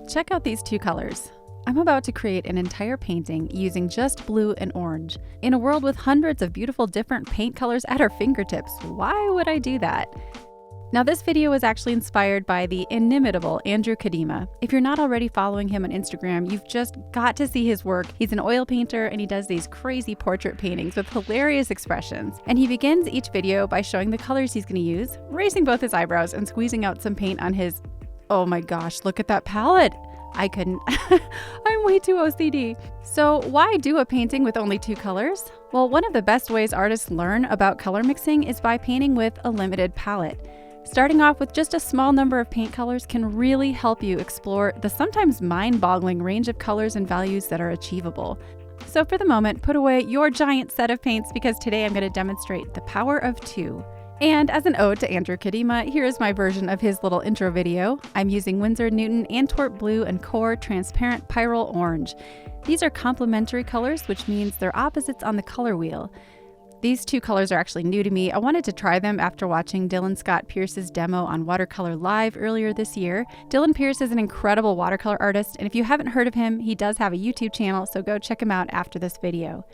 Check out these two colors. I'm about to create an entire painting using just blue and orange. In a world with hundreds of beautiful different paint colors at our fingertips, why would I do that? Now this video was actually inspired by the inimitable Andrew Kadima. If you're not already following him on Instagram, you've just got to see his work. He's an oil painter and he does these crazy portrait paintings with hilarious expressions. And he begins each video by showing the colors he's going to use, raising both his eyebrows and squeezing out some paint on his, oh my gosh, look at that palette. I couldn't. I'm way too OCD. So why do a painting with only two colors? Well, one of the best ways artists learn about color mixing is by painting with a limited palette. Starting off with just a small number of paint colors can really help you explore the sometimes mind-boggling range of colors and values that are achievable. So for the moment, put away your giant set of paints because today I'm going to demonstrate the power of two. And as an ode to Andrew Kadima, here is my version of his little intro video. I'm using Winsor & Newton Antwerp Blue and Core Transparent Pyrrole Orange. These are complementary colors, which means they're opposites on the color wheel. These two colors are actually new to me. I wanted to try them after watching Dylan Scott Pierce's demo on Watercolor Live earlier this year. Dylan Pierce is an incredible watercolor artist, and if you haven't heard of him, he does have a YouTube channel, so go check him out after this video.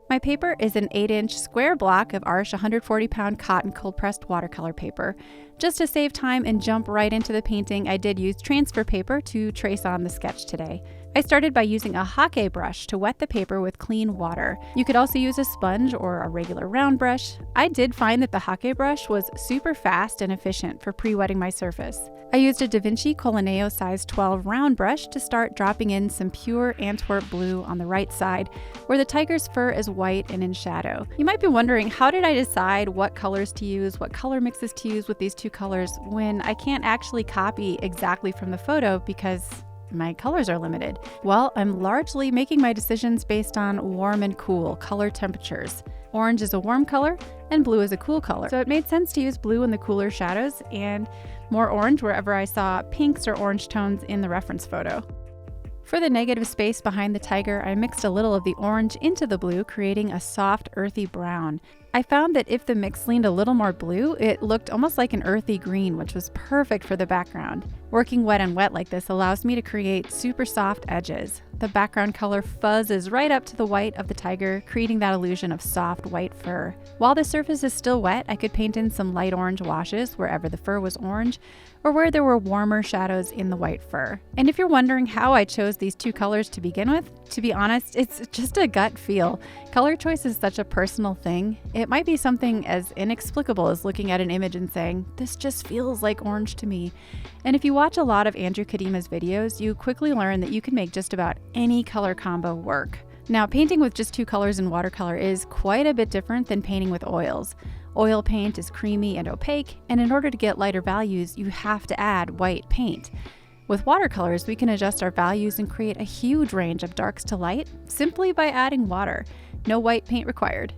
My paper is an 8-inch square block of Arches 140-pound cotton cold-pressed watercolor paper. Just to save time and jump right into the painting, I did use transfer paper to trace on the sketch today. I started by using a hake brush to wet the paper with clean water. You could also use a sponge or a regular round brush. I did find that the hake brush was super fast and efficient for pre-wetting my surface. I used a Da Vinci Colineo size 12 round brush to start dropping in some pure Antwerp blue on the right side, where the tiger's fur is white and in shadow. You might be wondering, how did I decide what colors to use, what color mixes to use with these two colors when I can't actually copy exactly from the photo because my colors are limited? Well, I'm largely making my decisions based on warm and cool color temperatures. Orange is a warm color and blue is a cool color. So it made sense to use blue in the cooler shadows and more orange wherever I saw pinks or orange tones in the reference photo. For the negative space behind the tiger, I mixed a little of the orange into the blue, creating a soft, earthy brown. I found that if the mix leaned a little more blue, it looked almost like an earthy green, which was perfect for the background. Working wet on wet like this allows me to create super soft edges. The background color fuzzes right up to the white of the tiger, creating that illusion of soft white fur. While the surface is still wet, I could paint in some light orange washes wherever the fur was orange, or where there were warmer shadows in the white fur. And if you're wondering how I chose these two colors to begin with, to be honest, it's just a gut feel. Color choice is such a personal thing. It might be something as inexplicable as looking at an image and saying, this just feels like orange to me. And if you watch a lot of Andrew Kadima's videos, you quickly learn that you can make just about any color combo work. Now, painting with just two colors in watercolor is quite a bit different than painting with oils. Oil paint is creamy and opaque, and in order to get lighter values, you have to add white paint. With watercolors, we can adjust our values and create a huge range of darks to light simply by adding water. No white paint required.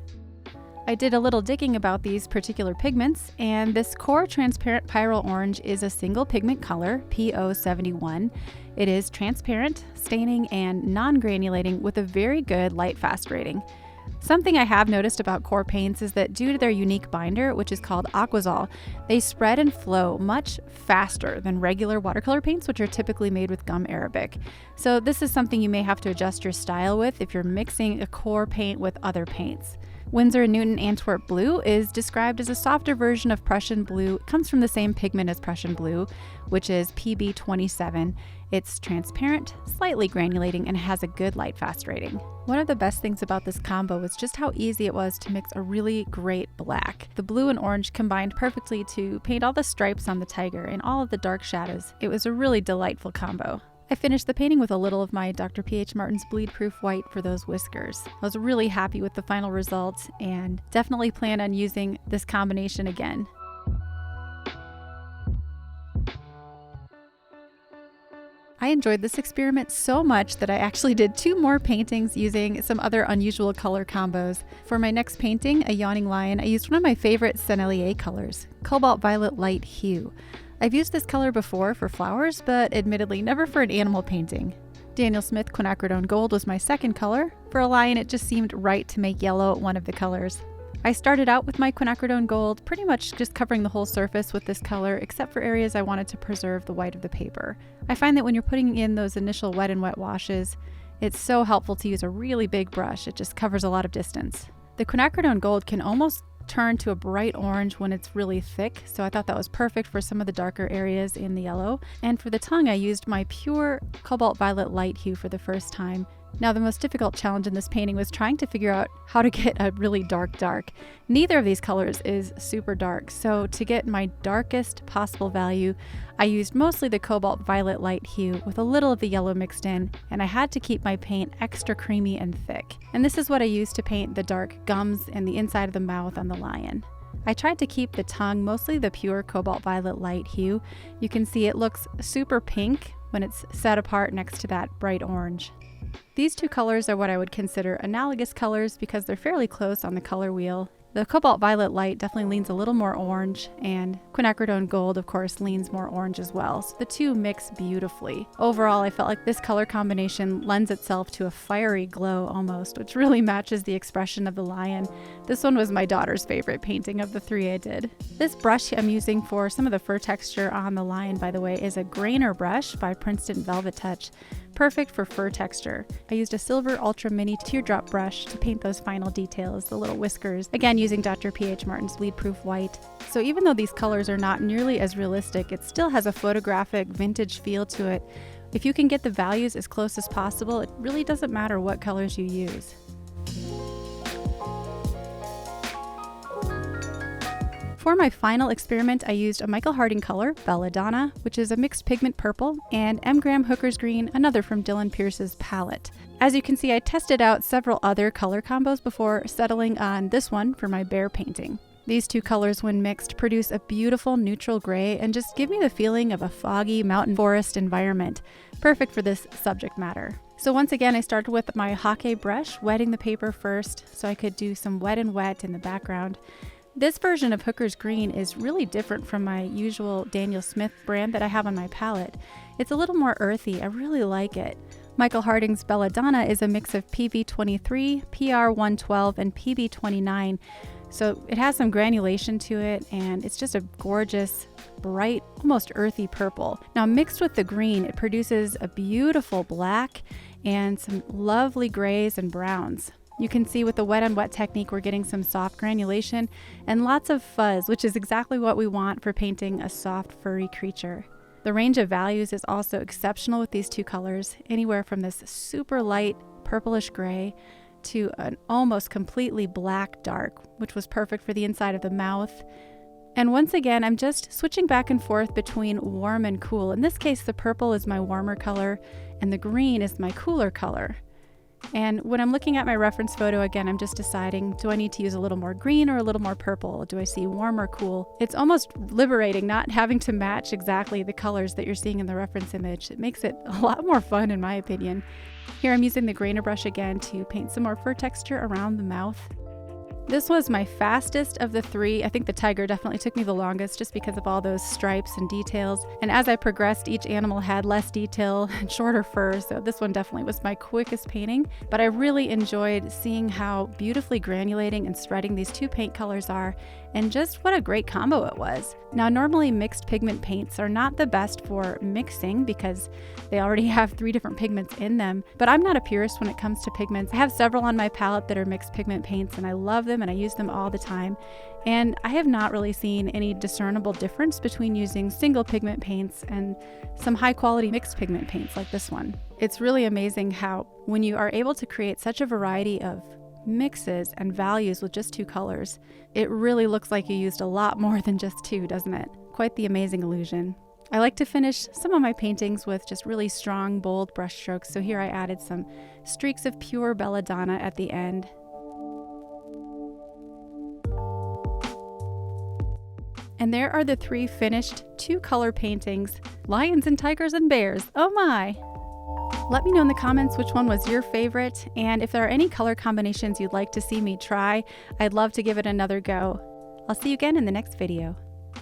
I did a little digging about these particular pigments, and this Core Transparent Pyrrole Orange is a single pigment color, PO71. It is transparent, staining, and non-granulating with a very good light fast rating. Something I have noticed about Core paints is that due to their unique binder, which is called Aquazol, they spread and flow much faster than regular watercolor paints, which are typically made with gum arabic. So this is something you may have to adjust your style with if you're mixing a Core paint with other paints. Winsor & Newton Antwerp Blue is described as a softer version of Prussian blue. It comes from the same pigment as Prussian blue, which is PB27. It's transparent, slightly granulating, and has a good light fast rating. One of the best things about this combo was just how easy it was to mix a really great black. The blue and orange combined perfectly to paint all the stripes on the tiger and all of the dark shadows. It was a really delightful combo. I finished the painting with a little of my Dr. P.H. Martin's bleed-proof white for those whiskers. I was really happy with the final result and definitely plan on using this combination again. I enjoyed this experiment so much that I actually did 2 more paintings using some other unusual color combos. For my next painting, A Yawning Lion, I used one of my favorite Sennelier colors, Cobalt Violet Light Hue. I've used this color before for flowers, but admittedly never for an animal painting. Daniel Smith Quinacridone Gold was my second color. For a lion, it just seemed right to make yellow one of the colors. I started out with my quinacridone gold, pretty much just covering the whole surface with this color, except for areas I wanted to preserve the white of the paper. I find that when you're putting in those initial wet and wet washes, it's so helpful to use a really big brush. It just covers a lot of distance. The quinacridone gold can almost turn to a bright orange when it's really thick, so I thought that was perfect for some of the darker areas in the yellow. And for the tongue, I used my pure cobalt violet light hue for the first time. Now, the most difficult challenge in this painting was trying to figure out how to get a really dark. Neither of these colors is super dark, so to get my darkest possible value, I used mostly the cobalt violet light hue with a little of the yellow mixed in, and I had to keep my paint extra creamy and thick. And this is what I used to paint the dark gums and the inside of the mouth on the lion. I tried to keep the tongue mostly the pure cobalt violet light hue. You can see it looks super pink when it's set apart next to that bright orange. These two colors are what I would consider analogous colors because they're fairly close on the color wheel. The cobalt violet light definitely leans a little more orange, and quinacridone gold, of course, leans more orange as well. So the two mix beautifully. Overall, I felt like this color combination lends itself to a fiery glow almost, which really matches the expression of the lion. This one was my daughter's favorite painting of the three I did. This brush I'm using for some of the fur texture on the lion, by the way, is a grainer brush by Princeton Velvet Touch. Perfect for fur texture. I used a silver ultra mini teardrop brush to paint those final details, the little whiskers, again using Dr. P.H. Martin's bleed proof white. So even though these colors are not nearly as realistic, it still has a photographic vintage feel to it. If you can get the values as close as possible, it really doesn't matter what colors you use. For my final experiment, I used a Michael Harding color, Belladonna, which is a mixed pigment purple, and M. Graham Hooker's Green, another from Dylan Pierce's palette. As you can see, I tested out several other color combos before settling on this one for my bear painting. These two colors, when mixed, produce a beautiful neutral gray and just give me the feeling of a foggy mountain forest environment, perfect for this subject matter. So once again, I started with my Hake brush, wetting the paper first so I could do some wet and wet in the background. This version of Hooker's Green is really different from my usual Daniel Smith brand that I have on my palette. It's a little more earthy. I really like it. Michael Harding's Belladonna is a mix of PV23, PR112, and PB29. So it has some granulation to it, and it's just a gorgeous, bright, almost earthy purple. Now mixed with the green, it produces a beautiful black and some lovely grays and browns. You can see with the wet on wet technique, we're getting some soft granulation and lots of fuzz, which is exactly what we want for painting a soft, furry creature. The range of values is also exceptional with these two colors, anywhere from this super light purplish gray to an almost completely black dark, which was perfect for the inside of the mouth. And once again, I'm just switching back and forth between warm and cool. In this case, the purple is my warmer color and the green is my cooler color. And when I'm looking at my reference photo, again, I'm just deciding, do I need to use a little more green or a little more purple? Do I see warm or cool? It's almost liberating not having to match exactly the colors that you're seeing in the reference image. It makes it a lot more fun, in my opinion. Here I'm using the grainer brush again to paint some more fur texture around the mouth. This was my fastest of the three. I think the tiger definitely took me the longest just because of all those stripes and details. And as I progressed, each animal had less detail and shorter fur, so this one definitely was my quickest painting. But I really enjoyed seeing how beautifully granulating and spreading these two paint colors are, and just what a great combo it was. Now, normally mixed pigment paints are not the best for mixing because they already have 3 different pigments in them, but I'm not a purist when it comes to pigments. I have several on my palette that are mixed pigment paints, and I love them and I use them all the time. And I have not really seen any discernible difference between using single pigment paints and some high quality mixed pigment paints like this one. It's really amazing how when you are able to create such a variety of mixes and values with just 2 colors, it really looks like you used a lot more than just 2, doesn't it? Quite the amazing illusion. I like to finish some of my paintings with just really strong, bold brush strokes, so here I added some streaks of pure Belladonna at the end. And there are the 3 finished 2-color paintings, lions and tigers and bears. Oh my! Let me know in the comments which one was your favorite, and if there are any color combinations you'd like to see me try, I'd love to give it another go. I'll see you again in the next video.